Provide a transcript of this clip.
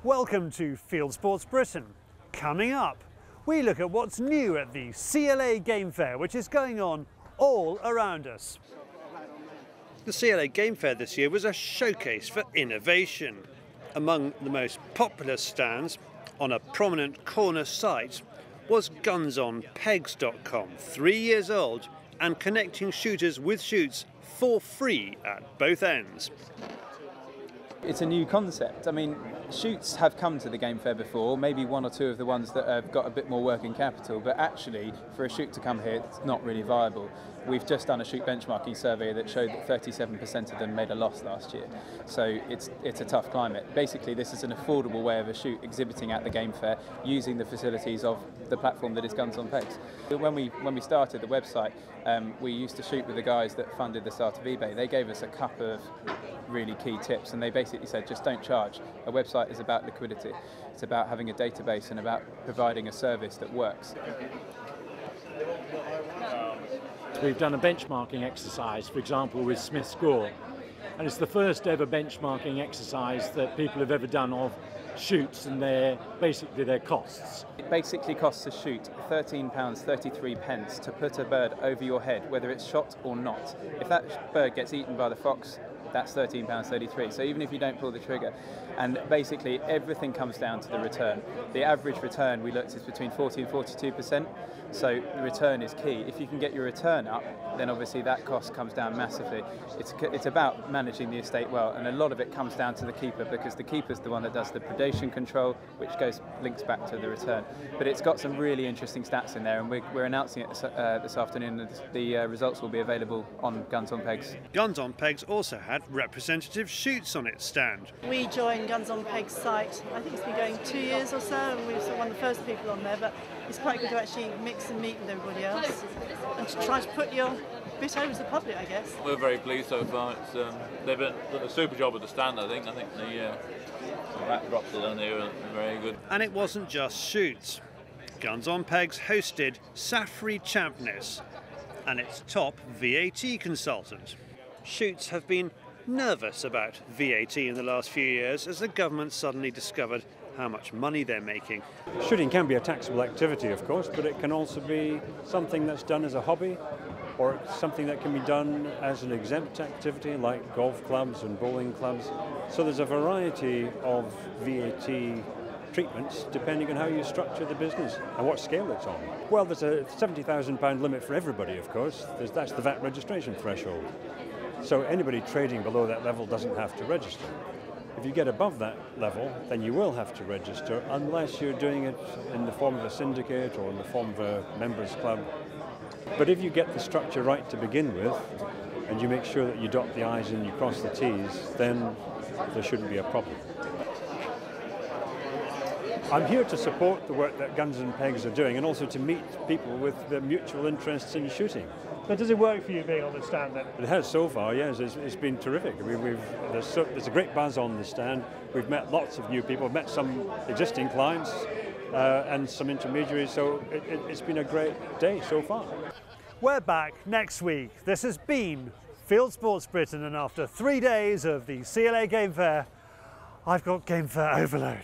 Welcome to Field Sports Britain. Coming up, we look at what's new at the CLA Game Fair, which is going on all around us. The CLA Game Fair this year was a showcase for innovation. Among the most popular stands on a prominent corner site was GunsOnPegs.com, 3 years old and connecting shooters with shoots for free at both ends. It's a new concept. I mean, shoots have come to the Game Fair before, maybe one or two of the ones that have got a bit more working capital, but actually for a shoot to come here, it's not really viable. We've just done a shoot benchmarking survey that showed that 37% of them made a loss last year. So it's a tough climate. Basically, this is an affordable way of a shoot exhibiting at the Game Fair using the facilities of the platform that is Guns on Pegs. When we started the website, we used to shoot with the guys that funded the start of eBay. They gave us a couple of really key tips, and they basically said just don't charge. A website is about liquidity. It's about having a database and about providing a service that works. We've done a benchmarking exercise, for example, with Smith Score, and it's the first ever benchmarking exercise that people have ever done of shoots and basically their costs. It basically costs a shoot £13.33 to put a bird over your head, whether it's shot or not. If that bird gets eaten by the fox, that's £13.33. So even if you don't pull the trigger, and basically everything comes down to the return. The average return we looked is between 40 and 42%. So the return is key. If you can get your return up, then obviously that cost comes down massively. It's about managing the estate well, and a lot of it comes down to the keeper, because the keeper's the one that does the predation control, which links back to the return. But it's got some really interesting stats in there, and we're announcing it this afternoon. The results will be available on Guns on Pegs. Guns on Pegs also had representative shoots on its stand. We joined Guns on Pegs site, I think it's been going 2 years or so, and we were one of the first people on there, but it's quite good to actually mix and meet with everybody else and to try to put your bit over to the public, I guess. We're very pleased so far. They've done a super job with the stand, I think the backdrops are done here are very good. And it wasn't just shoots. Guns on Pegs hosted Safri Champness and its top VAT consultant. Shoots have been nervous about VAT in the last few years as the government suddenly discovered how much money they're making. Shooting can be a taxable activity, of course, but it can also be something that's done as a hobby, or something that can be done as an exempt activity like golf clubs and bowling clubs. So there's a variety of VAT treatments depending on how you structure the business and what scale it's on. Well, there's a £70,000 limit for everybody, of course. That's the VAT registration threshold. So anybody trading below that level doesn't have to register. If you get above that level, then you will have to register unless you're doing it in the form of a syndicate or in the form of a members club. But if you get the structure right to begin with, and you make sure that you dot the I's and you cross the T's, then there shouldn't be a problem. I'm here to support the work that Guns and Pegs are doing, and also to meet people with their mutual interests in shooting. But does it work for you being on the stand then? It has so far, yes. It's been terrific. I mean, there's a great buzz on the stand. We've met lots of new people, met some existing clients and some intermediaries, so it's been a great day so far. We're back next week. This has been Field Sports Britain, and after 3 days of the CLA Game Fair, I've got Game Fair overload.